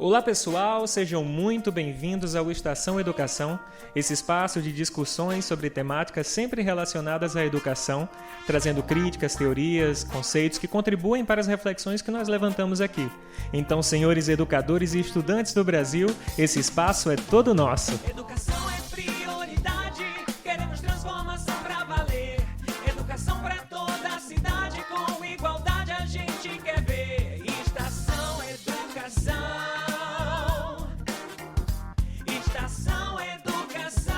Olá pessoal, sejam muito bem-vindos ao Estação Educação, esse espaço de discussões sobre temáticas sempre relacionadas à educação, trazendo críticas, teorias, conceitos que contribuem para as reflexões que nós levantamos aqui. Então, senhores educadores e estudantes do Brasil, esse espaço é todo nosso. Educação é prioridade, queremos transformação pra valer. Educação pra toda a cidade, com igualdade a gente quer ver. Estação Educação. Estação Educação.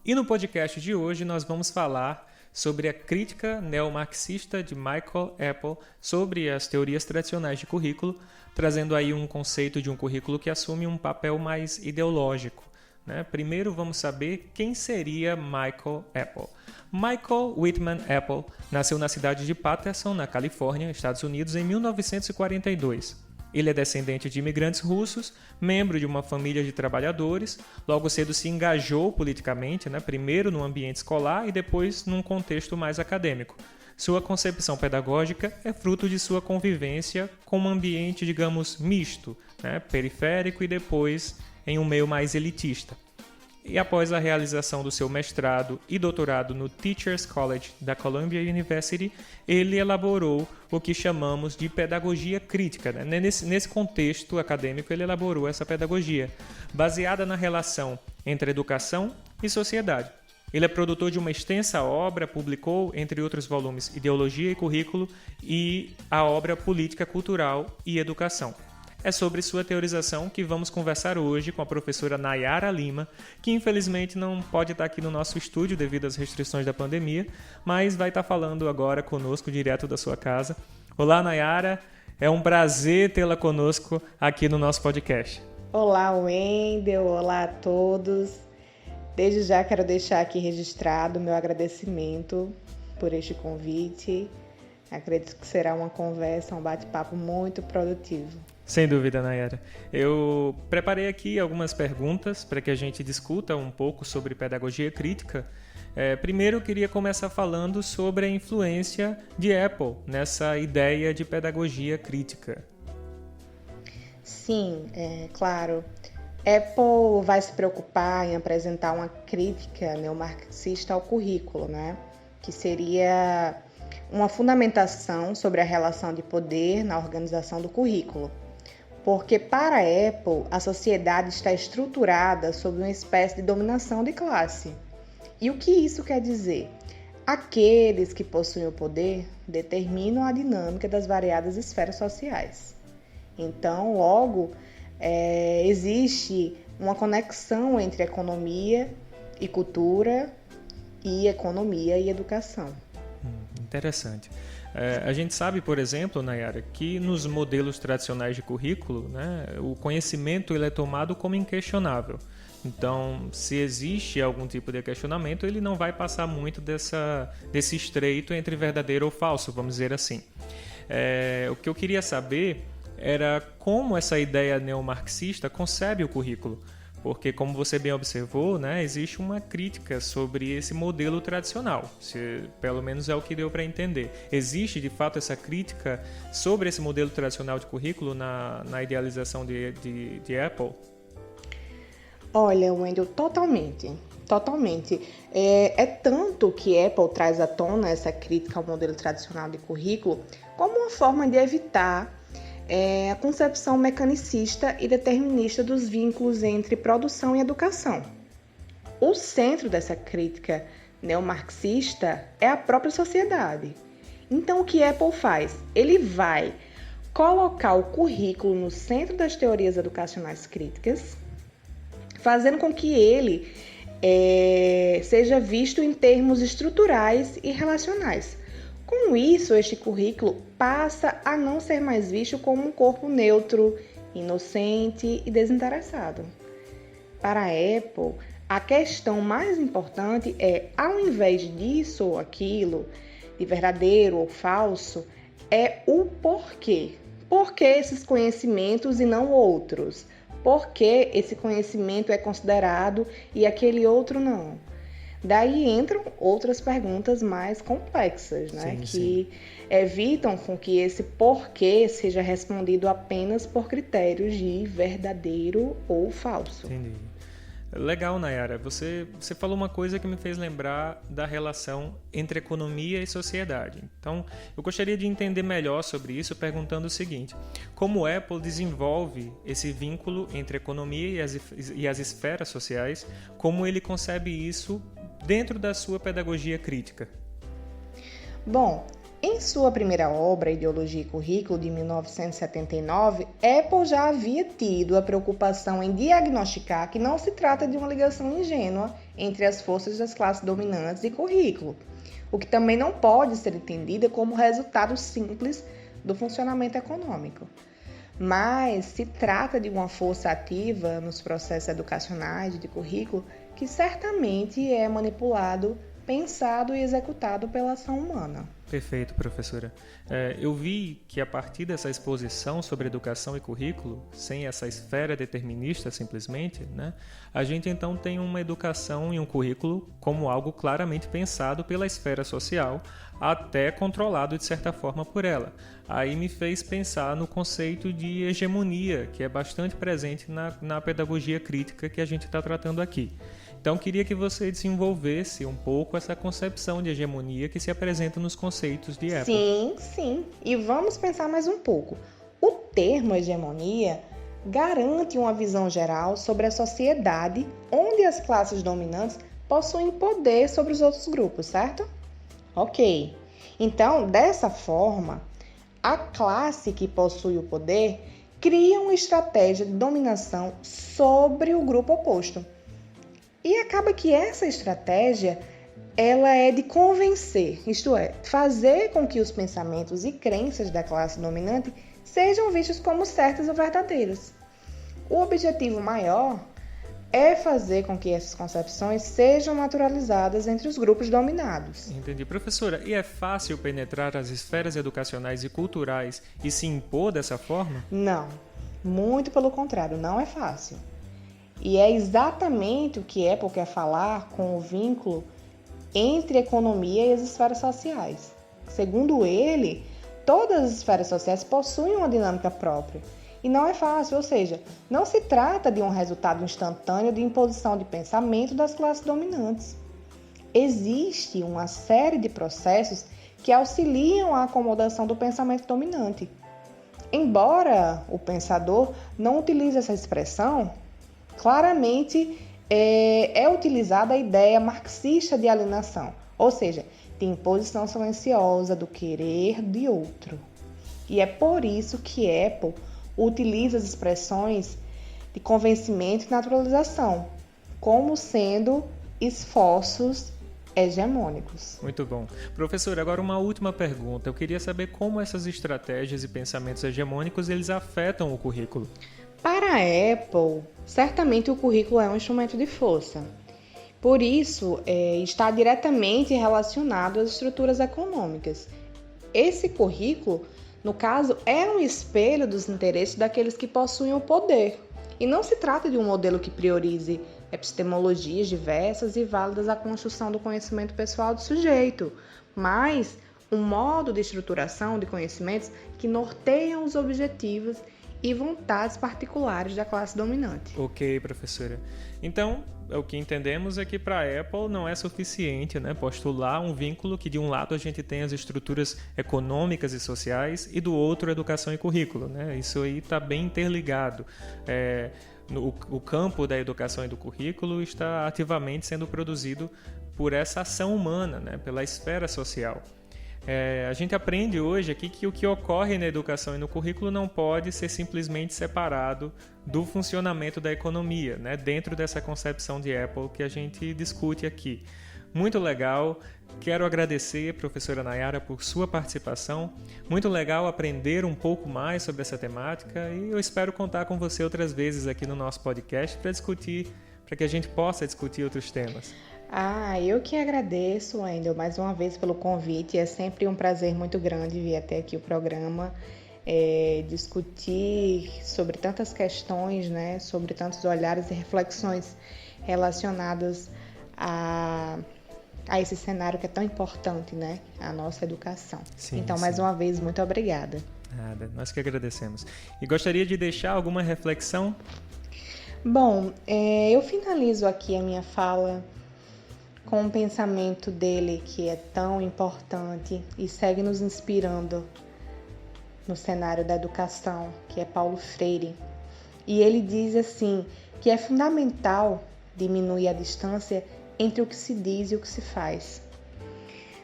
E no podcast de hoje nós vamos falar sobre a crítica neomarxista de Michael Apple sobre as teorias tradicionais de currículo, trazendo aí um conceito de um currículo que assume um papel mais ideológico, né? Primeiro vamos saber quem seria Michael Apple. Michael Whitman Apple nasceu na cidade de Paterson, na Califórnia, Estados Unidos, em 1942. Ele é descendente de imigrantes russos, membro de uma família de trabalhadores, logo cedo se engajou politicamente, né? Primeiro no ambiente escolar e depois num contexto mais acadêmico. Sua concepção pedagógica é fruto de sua convivência com um ambiente, digamos, misto, né? Periférico e depois em um meio mais elitista. E após a realização do seu mestrado e doutorado no Teachers College da Columbia University, ele elaborou o que chamamos de pedagogia crítica, né? Nesse contexto acadêmico, ele elaborou essa pedagogia, baseada na relação entre educação e sociedade. Ele é produtor de uma extensa obra, publicou, entre outros volumes, Ideologia e Currículo e a obra Política Cultural e Educação. É sobre sua teorização que vamos conversar hoje com a professora Nayara Lima, que infelizmente não pode estar aqui no nosso estúdio devido às restrições da pandemia, mas vai estar falando agora conosco direto da sua casa. Olá, Nayara, é um prazer tê-la conosco aqui no nosso podcast. Olá, Wendel, olá a todos. Desde já quero deixar aqui registrado o meu agradecimento por este convite. Acredito que será uma conversa, um bate-papo muito produtivo. Sem dúvida, Nayara. Eu preparei aqui algumas perguntas para que a gente discuta um pouco sobre pedagogia crítica. Primeiro, eu queria começar falando sobre a influência de Apple nessa ideia de pedagogia crítica. Sim, claro. Apple vai se preocupar em apresentar uma crítica neomarxista ao currículo, né? Que seria uma fundamentação sobre a relação de poder na organização do currículo. Porque para a Apple, a sociedade está estruturada sob uma espécie de dominação de classe. E o que isso quer dizer? Aqueles que possuem o poder determinam a dinâmica das variadas esferas sociais. Então, logo, existe uma conexão entre economia e cultura e economia e educação. Interessante. A gente sabe, por exemplo, Nayara, que nos modelos tradicionais de currículo, né, o conhecimento ele é tomado como inquestionável. Então, se existe algum tipo de questionamento, ele não vai passar muito desse estreito entre verdadeiro ou falso, vamos dizer assim. O que eu queria saber era como essa ideia neomarxista concebe o currículo. Porque, como você bem observou, né, existe uma crítica sobre esse modelo tradicional. Pelo menos é o que deu para entender. Existe, de fato, essa crítica sobre esse modelo tradicional de currículo na idealização de Apple? Olha, Wendel, totalmente. É tanto que Apple traz à tona essa crítica ao modelo tradicional de currículo como uma forma de evitar a concepção mecanicista e determinista dos vínculos entre produção e educação. O centro dessa crítica neomarxista é a própria sociedade. Então, o que Apple faz? Ele vai colocar o currículo no centro das teorias educacionais críticas, fazendo com que ele seja visto em termos estruturais e relacionais. Com isso, este currículo passa a não ser mais visto como um corpo neutro, inocente e desinteressado. Para a Apple, a questão mais importante é, ao invés disso ou aquilo, de verdadeiro ou falso, é o porquê. Por que esses conhecimentos e não outros? Por que esse conhecimento é considerado e aquele outro não? Daí entram outras perguntas mais complexas, né? Que evitam com que esse porquê seja respondido apenas por critérios de verdadeiro ou falso. Entendi. Legal, Nayara. Você falou uma coisa que me fez lembrar da relação entre economia e sociedade. Então, eu gostaria de entender melhor sobre isso perguntando o seguinte: como a Apple desenvolve esse vínculo entre a economia e as esferas sociais? Como ele concebe isso dentro da sua pedagogia crítica? Bom, em sua primeira obra, Ideologia e Currículo, de 1979, Apple já havia tido a preocupação em diagnosticar que não se trata de uma ligação ingênua entre as forças das classes dominantes e currículo, o que também não pode ser entendida como resultado simples do funcionamento econômico. Mas se trata de uma força ativa nos processos educacionais de currículo que certamente é manipulado, pensado e executado pela ação humana. Perfeito, professora. Eu vi que a partir dessa exposição sobre educação e currículo, sem essa esfera determinista simplesmente, né, a gente então tem uma educação e um currículo como algo claramente pensado pela esfera social, até controlado de certa forma por ela. Aí me fez pensar no conceito de hegemonia, que é bastante presente na pedagogia crítica que a gente está tratando aqui. Então, queria que você desenvolvesse um pouco essa concepção de hegemonia que se apresenta nos conceitos de Apple. Sim. E vamos pensar mais um pouco. O termo hegemonia garante uma visão geral sobre a sociedade onde as classes dominantes possuem poder sobre os outros grupos, certo? Ok. Então, dessa forma, a classe que possui o poder cria uma estratégia de dominação sobre o grupo oposto. E acaba que essa estratégia ela é de convencer, isto é, fazer com que os pensamentos e crenças da classe dominante sejam vistos como certas ou verdadeiras. O objetivo maior é fazer com que essas concepções sejam naturalizadas entre os grupos dominados. Entendi. Professora, e é fácil penetrar as esferas educacionais e culturais e se impor dessa forma? Não, muito pelo contrário, não é fácil. E é exatamente o que Apple quer falar com o vínculo entre a economia e as esferas sociais. Segundo ele, todas as esferas sociais possuem uma dinâmica própria. E não é fácil, ou seja, não se trata de um resultado instantâneo de imposição de pensamento das classes dominantes. Existe uma série de processos que auxiliam a acomodação do pensamento dominante. Embora o pensador não utilize essa expressão, claramente é utilizada a ideia marxista de alienação, ou seja, de imposição silenciosa do querer de outro. E é por isso que Apple utiliza as expressões de convencimento e naturalização como sendo esforços hegemônicos. Muito bom. Professor, agora uma última pergunta. Eu queria saber como essas estratégias e pensamentos hegemônicos eles afetam o currículo. Para a Apple, certamente o currículo é um instrumento de força. Por isso, está diretamente relacionado às estruturas econômicas. Esse currículo, no caso, é um espelho dos interesses daqueles que possuem o poder. E não se trata de um modelo que priorize epistemologias diversas e válidas à construção do conhecimento pessoal do sujeito, mas um modo de estruturação de conhecimentos que norteiam os objetivos e vontades particulares da classe dominante. Ok, professora. Então, o que entendemos é que para a Apple não é suficiente, né, postular um vínculo que de um lado a gente tem as estruturas econômicas e sociais e do outro a educação e currículo. Né? Isso aí está bem interligado. O campo da educação e do currículo está ativamente sendo produzido por essa ação humana, né, pela esfera social. A gente aprende hoje aqui que o que ocorre na educação e no currículo não pode ser simplesmente separado do funcionamento da economia, né, dentro dessa concepção de Apple que a gente discute aqui. Muito legal, quero agradecer, professora Nayara, por sua participação. Muito legal aprender um pouco mais sobre essa temática e eu espero contar com você outras vezes aqui no nosso podcast para que a gente possa discutir outros temas. Eu que agradeço, Wendel, mais uma vez pelo convite. É sempre um prazer muito grande vir até aqui o programa, discutir sobre tantas questões, né, sobre tantos olhares e reflexões relacionadas a esse cenário que é tão importante, né? A nossa educação. Sim, então, sim. mais uma vez, muito obrigada. Nada, nós que agradecemos. E gostaria de deixar alguma reflexão? Bom, eu finalizo aqui a minha fala com um pensamento dele que é tão importante e segue nos inspirando no cenário da educação, que é Paulo Freire. E ele diz assim, que é fundamental diminuir a distância entre o que se diz e o que se faz.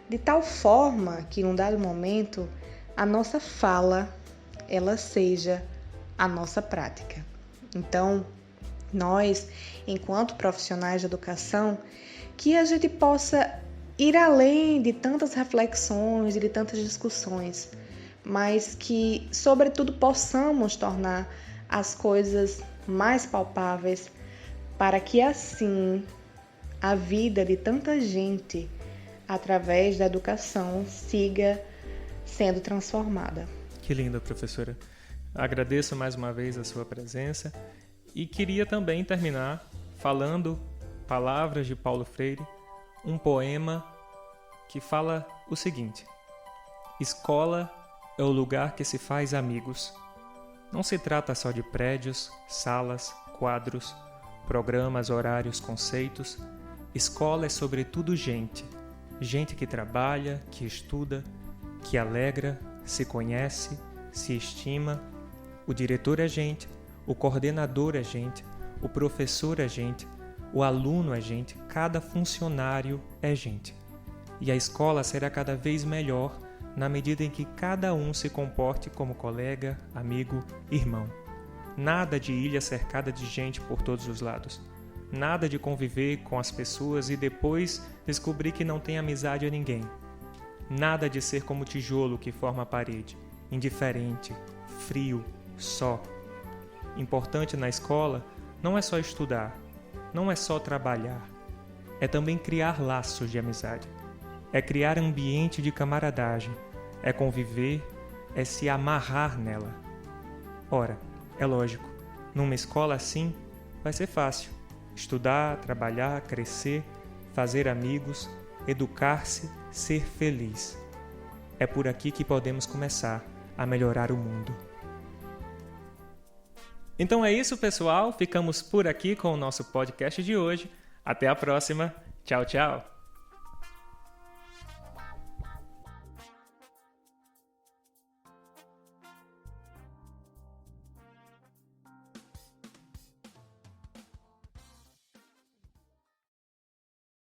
De tal forma que, num dado momento, a nossa fala, ela seja a nossa prática. Então, nós, enquanto profissionais de educação, que a gente possa ir além de tantas reflexões e de tantas discussões, mas que, sobretudo, possamos tornar as coisas mais palpáveis para que, assim, a vida de tanta gente, através da educação, siga sendo transformada. Que linda, professora. Agradeço mais uma vez a sua presença e queria também terminar falando palavras de Paulo Freire, um poema que fala o seguinte: escola é o lugar que se faz amigos. Não se trata só de prédios, salas, quadros, programas, horários, conceitos. Escola é sobretudo gente. Gente que trabalha, que estuda, que alegra, se conhece, se estima. O diretor é gente, o coordenador é gente, o professor é gente, o aluno é gente, cada funcionário é gente. E a escola será cada vez melhor na medida em que cada um se comporte como colega, amigo, irmão. Nada de ilha cercada de gente por todos os lados. Nada de conviver com as pessoas e depois descobrir que não tem amizade a ninguém. Nada de ser como o tijolo que forma a parede, indiferente, frio, só. Importante na escola não é só estudar, não é só trabalhar. É também criar laços de amizade. É criar ambiente de camaradagem. É conviver, é se amarrar nela. Ora, é lógico, numa escola assim vai ser fácil. Estudar, trabalhar, crescer, fazer amigos, educar-se, ser feliz. É por aqui que podemos começar a melhorar o mundo. Então é isso, pessoal. Ficamos por aqui com o nosso podcast de hoje. Até a próxima. Tchau, tchau.